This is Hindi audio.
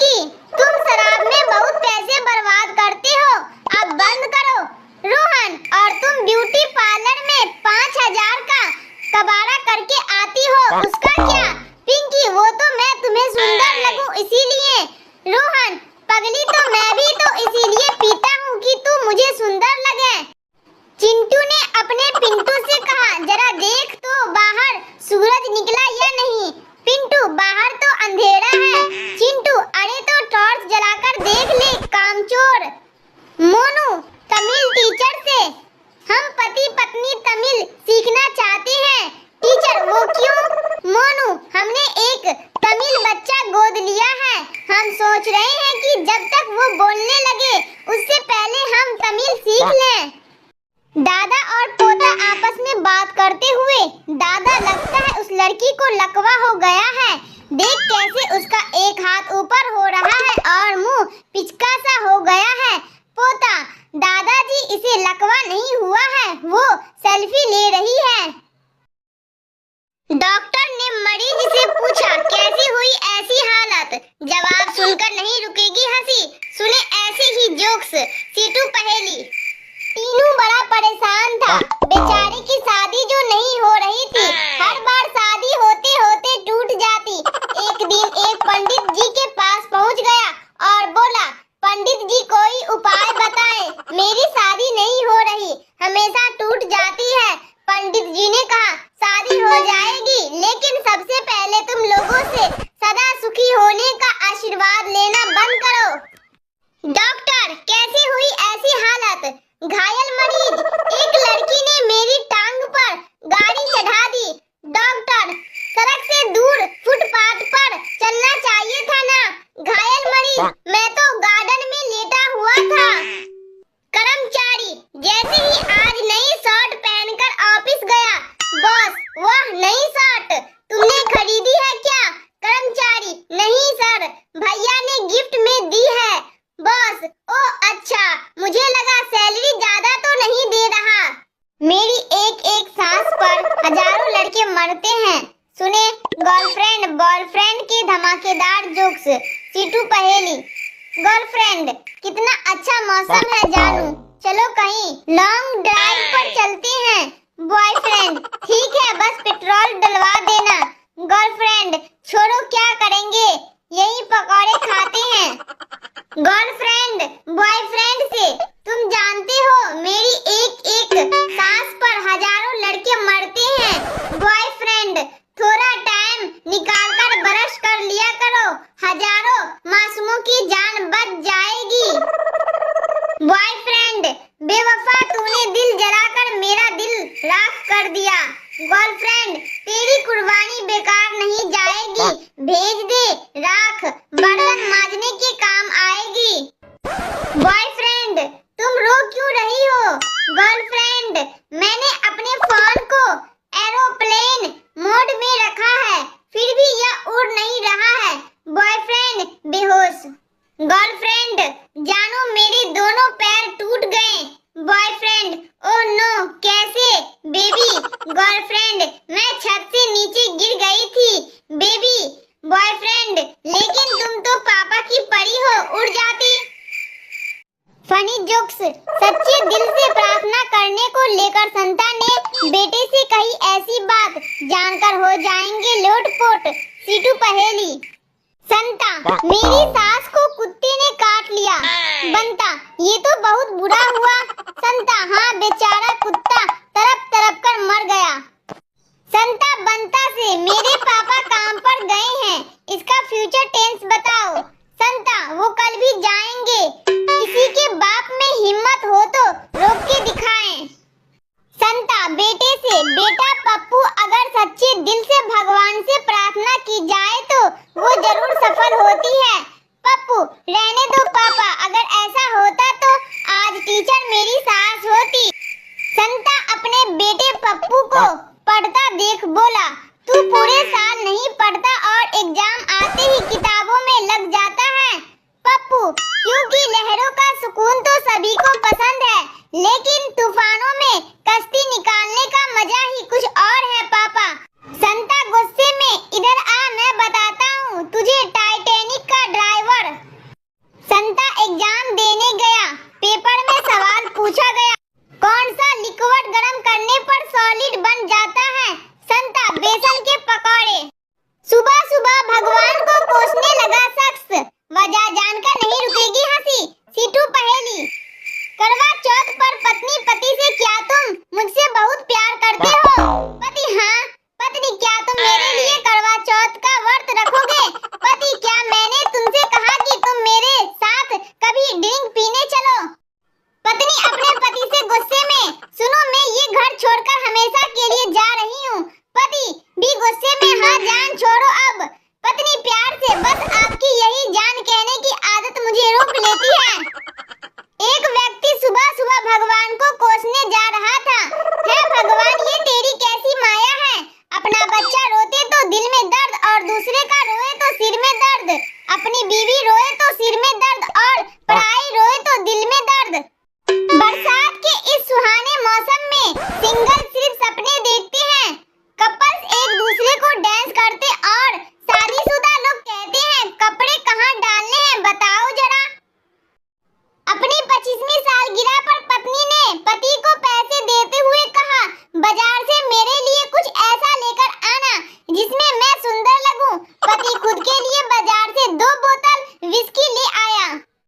पिंकी, तुम शराब में बहुत पैसे बर्बाद करते हो, अब बंद करो। रोहन, और तुम ब्यूटी पार्लर में 5,000 का कबाड़ा करके आती हो, उसका क्या? पिंकी, वो तो मैं तुम्हें सुंदर लगूं इसीलिए। रोहन, पगली, तो मैं भी तो इसीलिए पीता हूँ कि तू मुझे सुंदर लगे। चिंटू ने अपने पिंटू से कहा, जरा देख तो बाहर सूरज निकला या नहीं। पिंटू, बाहर तो अंधेरा है। चिंटू, अरे तो टॉर्च जलाकर देख ले कामचोर। मोनू, तमिल टीचर से, हम पति पत्नी तमिल सीखना चाहते हैं। टीचर, वो क्यों? मोनू, हमने एक तमिल बच्चा गोद लिया है, हम सोच रहे हैं कि जब तक वो बोलने लगे उससे पहले हम तमिल सीख लें। दादा और पोता आपस में बात करते हुए, दादा, लगता है उस लड़की को लकवा हो गया है, देख कैसे उसका एक हाथ ऊपर हो रहा है और मुंह पिचका सा हो गया है। पोता, दादाजी, इसे लकवा नहीं हुआ है, वो सेल्फी ले रही है। डॉक्टर ने मरीज से पूछा, कैसी हुई ऐसी हालत? जवाब सुनकर नहीं रुकेगी हंसी, सुने ऐसे ही जोक्स। सीटू पहेली। टीनू बड़ा परेशान था, बेचारे की शादी जो नहीं हो रही थी, हर बार शादी होते होते टूट जाती। एक दिन एक पंडित जी के पास पहुंच गया और बोला, पंडित जी, कोई उपाय बताएं, मेरी शादी नहीं हो रही, हमेशा टूट जाती है। पंडित जी ने कहा, शादी हो जाएगी, लेकिन सबसे पहले तुम लोगों से सदा सुखी होने का आशीर्वाद लेना बंद करो। डॉक्टर, कैसे हुई ऐसी हालत? घायल मरीज, एक लड़की ने मेरी टांग पर गाड़ी चढ़ा दी। डॉक्टर, सड़क से दूर फुटपाथ पर चलना चाहिए था ना। घायल मरीज, मैं तो गार्डन में लेटा हुआ था। कर्मचारी, जैसे ही आज नई शर्ट पहनकर ऑफिस गया, बॉस, वह नई शर्ट तुमने खरीदी है क्या? कर्मचारी, नहीं सर, भैया ने गिफ्ट में दी है। बॉस, ओ अच्छा, मुझे लगा सैलरी ज्यादा तो नहीं दे रहा। मेरी एक एक सांस पर हजारों लड़के मरते हैं, सुने गर्लफ्रेंड बॉयफ्रेंड के धमाकेदार जोक्स। सीटू पहेली। गर्लफ्रेंड, कितना अच्छा मौसम है जानू, चलो कहीं लॉन्ग ड्राइव पर चलते हैं। बॉयफ्रेंड, ठीक है, बस पेट्रोल डलवा देना। गर्लफ्रेंड, छोड़ो, क्या करेंगे, यही पकौड़े खाते हैं। गर्लफ्रेंड बॉयफ्रेंड से, तुम जानते हो मेरी एक एक सांस पर हजारों लड़के मरते हैं। बॉयफ्रेंड, थोड़ा टाइम निकालकर ब्रश कर लिया करो, हजारों मासूमों की जान बच जाएगी। बॉयफ्रेंड, बेवफा, तूने दिल जलाकर मेरा दिल राख कर दिया। गर्लफ्रेंड, तेरी कुर्बानी बेकार नहीं जाएगी, भेज दे राख, बर्तन मांजने के काम आएगी। बॉयफ्रेंड, तुम रो क्यों रही हो? गर्लफ्रेंड, मैंने अपने फोन को एरोप्लेन मोड में रखा है, फिर भी यह उड़ नहीं रहा है। बॉयफ्रेंड, बेहोश। गर्लफ्रेंड, जानो मेरे दोनों पैर टूट गए। बॉयफ्रेंड, ओह नो, कैसे? बेबी। गर्लफ्रेंड, मैं छत से नीचे गिर गई थी, बेबी। बॉयफ्रेंड, लेकिन तुम तो पापा की परी हो, उड़ जाती। Funny jokes. सच्चे दिल से प्रार्थना करने को लेकर संता ने बेटे से कही ऐसी बात, जानकर हो जाएंगे लोटपोट। सीटू पहेली। संता, मेरी सास को कुत्ते ने काट लिया। बंता, ये तो बहुत बुरा हुआ। संता, हाँ, बेचारा कुत्ता तड़प तड़प कर मर गया। संता बंता से, मेरे पापा काम पर गए हैं, इसका फ्यूचर टेंस बताओ। संता, वो कल भी जाएंगे, किसी के बाप में हिम्मत हो तो रोक के दिखाएं। संता बेटे से, बेटा पप्पू, अगर सच्चे दिल से भगवान से प्रार्थना की जाए तो वो जरूर सफल होती है। पप्पू, रहने दो पापा, अगर ऐसा होता तो आज टीचर मेरी सास होती। संता अपने बेटे पप्पू को पढ़ता देख बोला, तू पूरे साल नहीं पढ़ता और एग्जाम आते ही अपनी बीवी रोए तो सिर में